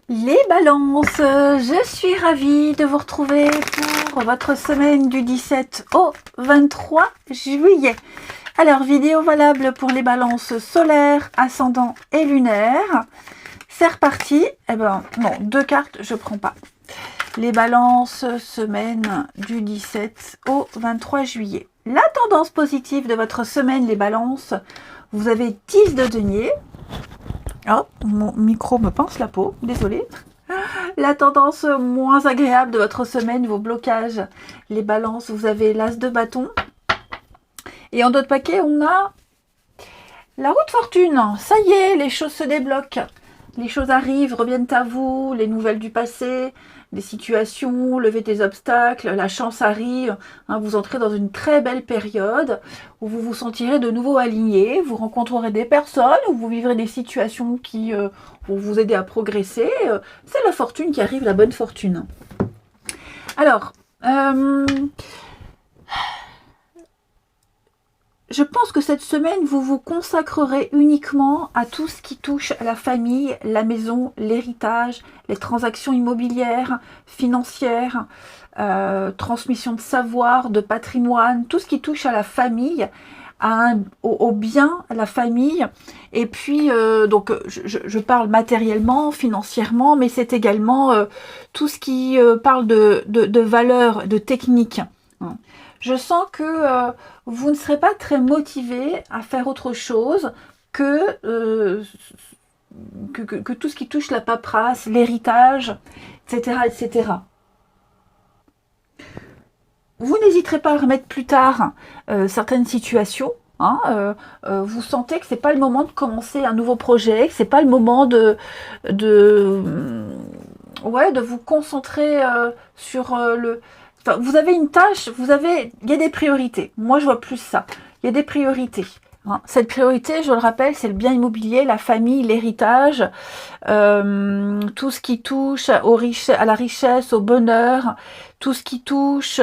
Les balances, je suis ravie de vous retrouver pour votre semaine du 17 au 23 juillet. Alors, vidéo valable pour les balances solaires, ascendant et lunaires. C'est reparti. Eh ben, non, deux cartes, je prends pas. Les balances, semaine du 17 au 23 juillet. La tendance positive de votre semaine, les balances, vous avez 10 de denier. Oh, mon micro me pince la peau, désolée. La tendance moins agréable de votre semaine, vos blocages, les balances, vous avez l'as de bâton. Et en d'autres paquets, on a la roue de fortune. Ça y est, les choses se débloquent. Les choses arrivent, reviennent à vous, les nouvelles du passé, des situations, lever des obstacles, la chance arrive. Hein, vous entrez dans une très belle période où vous vous sentirez de nouveau aligné, vous rencontrerez des personnes, où vous vivrez des situations qui vont vous aider à progresser. C'est la fortune qui arrive, la bonne fortune. Alors, je pense que cette semaine, vous vous consacrerez uniquement à tout ce qui touche à la famille, la maison, l'héritage, les transactions immobilières, financières, transmission de savoir, de patrimoine, tout ce qui touche à la famille, au bien, à la famille. Et puis, donc, je parle matériellement, financièrement, mais c'est également tout ce qui parle de valeurs, de techniques. Je sens que vous ne serez pas très motivé à faire autre chose que tout ce qui touche la paperasse, l'héritage, etc., etc. Vous n'hésiterez pas à remettre plus tard certaines situations. Hein, vous sentez que c'est pas le moment de commencer un nouveau projet, que c'est pas le moment de vous concentrer sur le. Enfin, vous avez une tâche, il y a des priorités. Moi, je vois plus ça. Il y a des priorités. Hein. Cette priorité, je le rappelle, c'est le bien immobilier, la famille, l'héritage, tout ce qui touche à la richesse, au bonheur, tout ce qui touche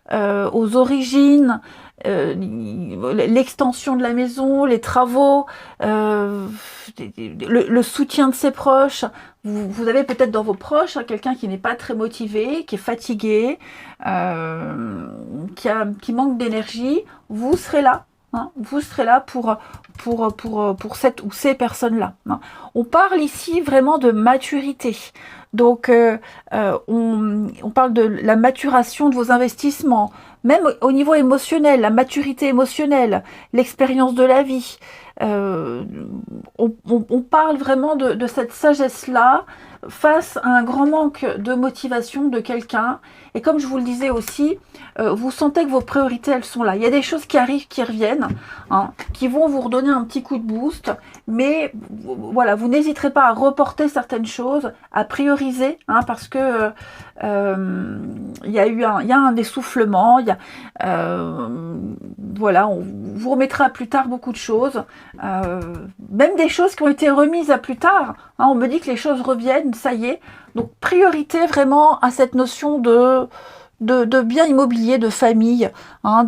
aux origines, l'extension de la maison, les travaux, le soutien de ses proches. Vous avez peut-être dans vos proches quelqu'un qui n'est pas très motivé, qui est fatigué, qui manque d'énergie. Vous serez là. Hein, vous serez là pour cette ou ces personnes-là. Hein. On parle ici vraiment de maturité. Donc, on parle de la maturation de vos investissements, même au niveau émotionnel, la maturité émotionnelle, l'expérience de la vie. On parle vraiment de cette sagesse-là face à un grand manque de motivation de quelqu'un. Et comme je vous le disais aussi, vous sentez que vos priorités, elles sont là. Il y a des choses qui arrivent, qui reviennent, hein, qui vont vous redonner un petit coup de boost. Mais voilà, vous n'hésiterez pas à reporter certaines choses, à prioriser, hein, parce que il y a un essoufflement. Voilà, on vous remettra plus tard beaucoup de choses, même des choses qui ont été remises à plus tard. Hein, on me dit que les choses reviennent, ça y est. Donc priorité vraiment à cette notion de bien immobilier, de famille, hein,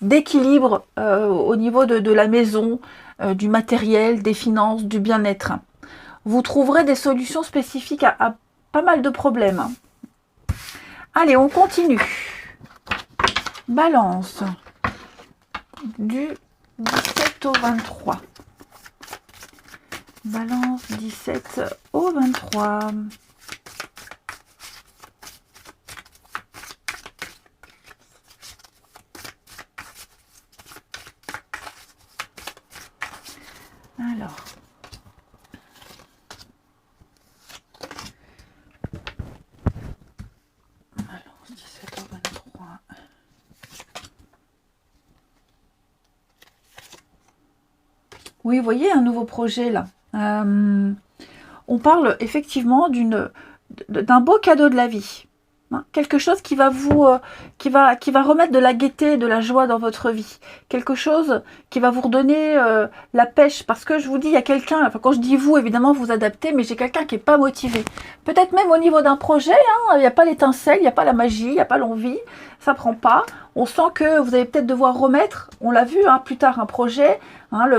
d'équilibre au niveau de la maison, du matériel, des finances, du bien-être. Vous trouverez des solutions spécifiques à pas mal de problèmes. Hein. Allez, on continue. Balance du 17 au 23. Balance 17 au 23. Alors. Balance 17 au 23. Oui, vous voyez un nouveau projet là. On parle effectivement d'un beau cadeau de la vie. Hein, quelque chose qui va qui va remettre de la gaieté, de la joie dans votre vie. Quelque chose qui va vous redonner la pêche. Parce que je vous dis, il y a quelqu'un, enfin quand je dis vous, évidemment vous adaptez, mais j'ai quelqu'un qui n'est pas motivé. Peut-être même au niveau d'un projet, hein, il n'y a pas l'étincelle, il n'y a pas la magie, il n'y a pas l'envie, ça prend pas. On sent que vous allez peut-être devoir remettre, on l'a vu hein, plus tard, un projet, hein,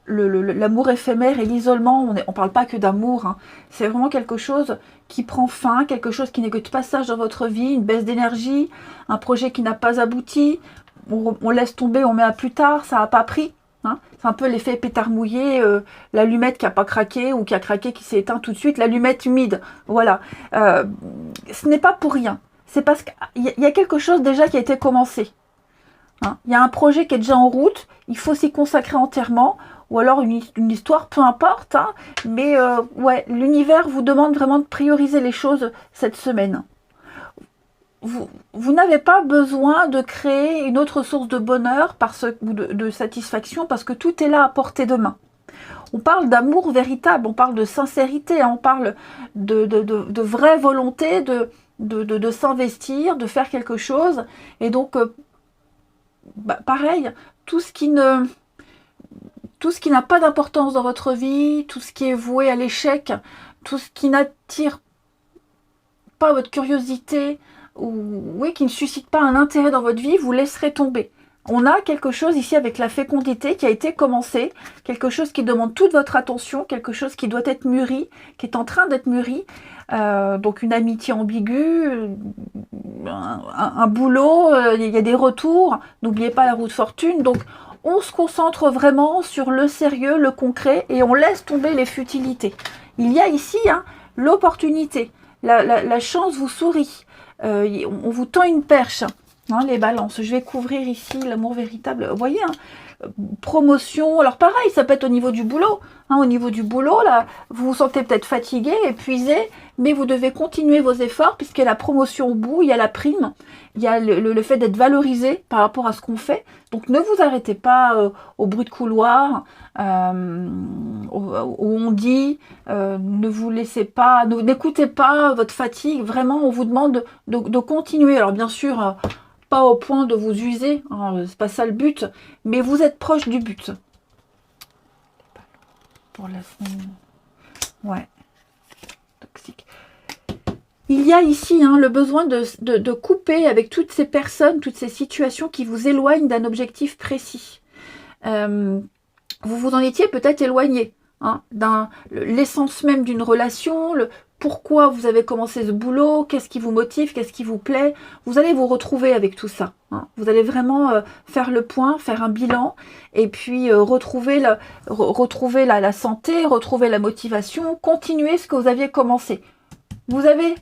l'amour éphémère et l'isolement, on ne parle pas que d'amour, hein. C'est vraiment quelque chose qui prend fin, quelque chose qui n'est que de passage dans votre vie, une baisse d'énergie, un projet qui n'a pas abouti, on laisse tomber, on met à plus tard, ça n'a pas pris. Hein. C'est un peu l'effet pétard mouillé, l'allumette qui n'a pas craqué ou qui a craqué, qui s'est éteint tout de suite, l'allumette humide. Voilà. Ce n'est pas pour rien. C'est parce qu'il y a quelque chose déjà qui a été commencé. Hein. Il y a un projet qui est déjà en route, il faut s'y consacrer entièrement, ou alors une histoire, peu importe. Hein. Mais ouais, l'univers vous demande vraiment de prioriser les choses cette semaine. Vous n'avez pas besoin de créer une autre source de bonheur ou de satisfaction parce que tout est là à portée de main. On parle d'amour véritable, on parle de sincérité, hein, on parle de vraie volonté de s'investir, de faire quelque chose. Et donc, pareil, tout ce qui n'a pas d'importance dans votre vie, tout ce qui est voué à l'échec, tout ce qui n'attire pas votre curiosité, ou oui, qui ne suscite pas un intérêt dans votre vie, vous laisserez tomber. On a quelque chose ici avec la fécondité qui a été commencé, quelque chose qui demande toute votre attention, quelque chose qui doit être mûri, qui est en train d'être mûri. Donc une amitié ambiguë, un boulot, il y a des retours, n'oubliez pas la roue de fortune. Donc on se concentre vraiment sur le sérieux, le concret, et on laisse tomber les futilités. Il y a ici hein, l'opportunité, la chance vous sourit. On vous tend une perche, hein, les balances. Je vais couvrir ici l'amour véritable. Vous voyez, hein, promotion. Alors pareil, ça peut être au niveau du boulot. Hein, au niveau du boulot, là, vous vous sentez peut-être fatigué, épuisé, mais vous devez continuer vos efforts puisqu'il y a la promotion au bout, il y a la prime, il y a le fait d'être valorisé par rapport à ce qu'on fait. Donc ne vous arrêtez pas au bruit de couloir, où on dit, ne vous laissez pas, n'écoutez pas votre fatigue. Vraiment, on vous demande de continuer. Alors bien sûr, pas au point de vous user, hein, c'est pas ça le but, mais vous êtes proche du but. Pour la semaine. Ouais. Toxique. Il y a ici hein, le besoin de couper avec toutes ces personnes, toutes ces situations qui vous éloignent d'un objectif précis. Vous vous en étiez peut-être éloigné hein, l'essence même d'une relation, pourquoi vous avez commencé ce boulot, qu'est-ce qui vous motive, qu'est-ce qui vous plaît. Vous allez vous retrouver avec tout ça. Hein. Vous allez vraiment faire le point, faire un bilan et puis retrouver la santé, retrouver la motivation, continuer ce que vous aviez commencé. Vous avez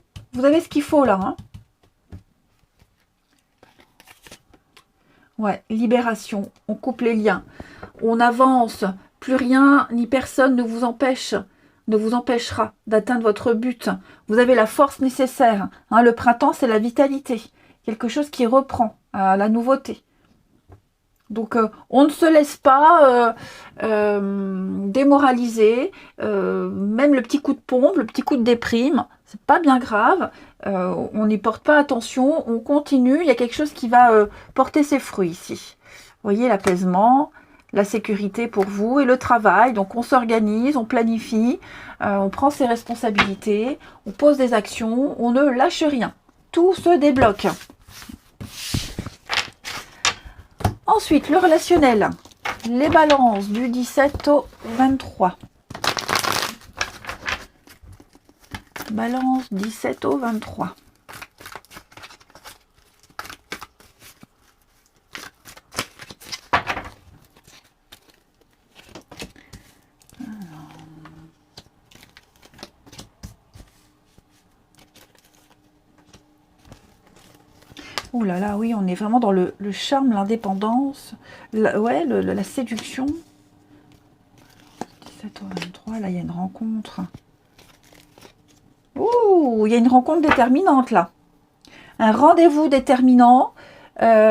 ce qu'il faut là. Hein. Ouais, libération. On coupe les liens. On avance. Plus rien ni personne ne vous empêchera d'atteindre votre but. Vous avez la force nécessaire. Hein, le printemps, c'est la vitalité. Quelque chose qui reprend la nouveauté. Donc, on ne se laisse pas démoraliser. Même le petit coup de pompe, le petit coup de déprime, c'est pas bien grave. On n'y porte pas attention. On continue. Il y a quelque chose qui va porter ses fruits ici. Vous voyez, l'apaisement, la sécurité pour vous et le travail. Donc, on s'organise, on planifie, on prend ses responsabilités, on pose des actions, on ne lâche rien. Tout se débloque. Ensuite, le relationnel. Les balances du 17 au 23. Balance 17 au 23. Oh là là, oui, on est vraiment dans le charme, l'indépendance, la séduction. 17 au 23, là, il y a une rencontre. Oh, il y a une rencontre déterminante, là. Un rendez-vous déterminant. Peut-être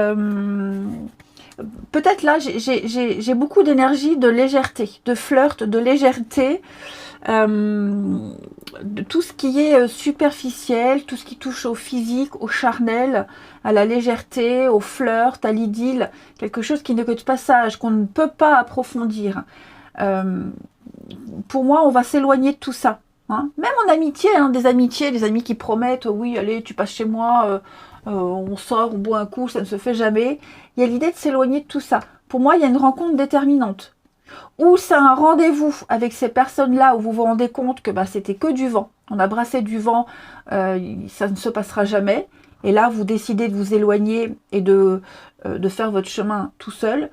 là, j'ai beaucoup d'énergie, de légèreté, de flirt, de légèreté. De tout ce qui est superficiel, tout ce qui touche au physique, au charnel, à la légèreté, au flirt, à l'idylle, quelque chose qui n'est que de passage, qu'on ne peut pas approfondir. Pour moi, on va s'éloigner de tout ça. Hein. Même en amitié, hein, des amis qui promettent, oui, allez, tu passes chez moi, on sort, on boit un coup, ça ne se fait jamais. Il y a l'idée de s'éloigner de tout ça. Pour moi, il y a une rencontre déterminante. Ou c'est un rendez-vous avec ces personnes-là où vous vous rendez compte que bah, c'était que du vent. On a brassé du vent, ça ne se passera jamais. Et là, vous décidez de vous éloigner et de faire votre chemin tout seul.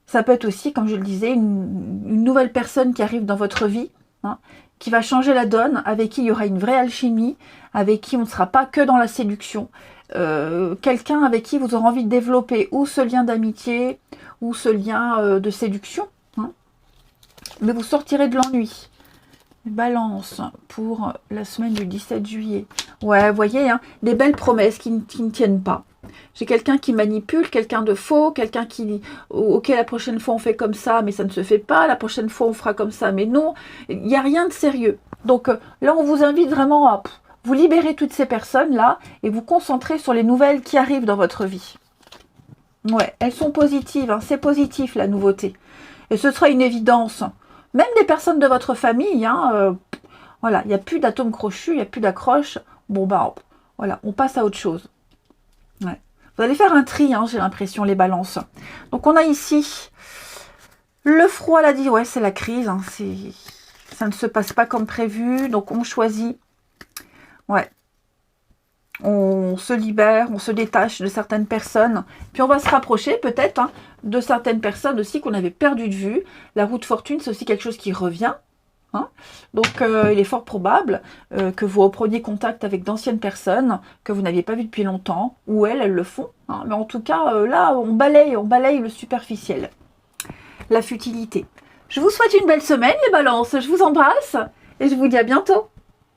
Ça peut être aussi, comme je le disais, une nouvelle personne qui arrive dans votre vie, hein, qui va changer la donne, avec qui il y aura une vraie alchimie, avec qui on ne sera pas que dans la séduction. Quelqu'un avec qui vous aurez envie de développer ou ce lien d'amitié, ou ce lien de séduction. Hein. Mais vous sortirez de l'ennui. Balance pour la semaine du 17 juillet. Ouais, vous voyez, hein, des belles promesses qui ne tiennent pas. J'ai quelqu'un qui manipule, quelqu'un de faux, quelqu'un qui... Ok, la prochaine fois on fait comme ça, mais ça ne se fait pas. La prochaine fois on fera comme ça, mais non. Il n'y a rien de sérieux. Donc là, on vous invite vraiment à vous libérer toutes ces personnes-là et vous concentrer sur les nouvelles qui arrivent dans votre vie. Ouais, elles sont positives, hein, c'est positif la nouveauté. Et ce sera une évidence. Même des personnes de votre famille, hein, voilà, il n'y a plus d'atomes crochus, il n'y a plus d'accroches. Bon, bah, voilà, on passe à autre chose. Ouais. Vous allez faire un tri, hein, j'ai l'impression, les balances. Donc, on a ici le froid, l'a dit, ouais, c'est la crise. Hein, ça ne se passe pas comme prévu. Donc, on choisit. Ouais. On se libère, on se détache de certaines personnes. Puis, on va se rapprocher, peut-être, hein, de certaines personnes aussi qu'on avait perdu de vue. La roue de fortune, c'est aussi quelque chose qui revient. Hein. Donc, il est fort probable que vous repreniez contact avec d'anciennes personnes que vous n'aviez pas vues depuis longtemps, ou elles le font. Hein. Mais en tout cas, là, on balaye le superficiel, la futilité. Je vous souhaite une belle semaine, les balances. Je vous embrasse et je vous dis à bientôt.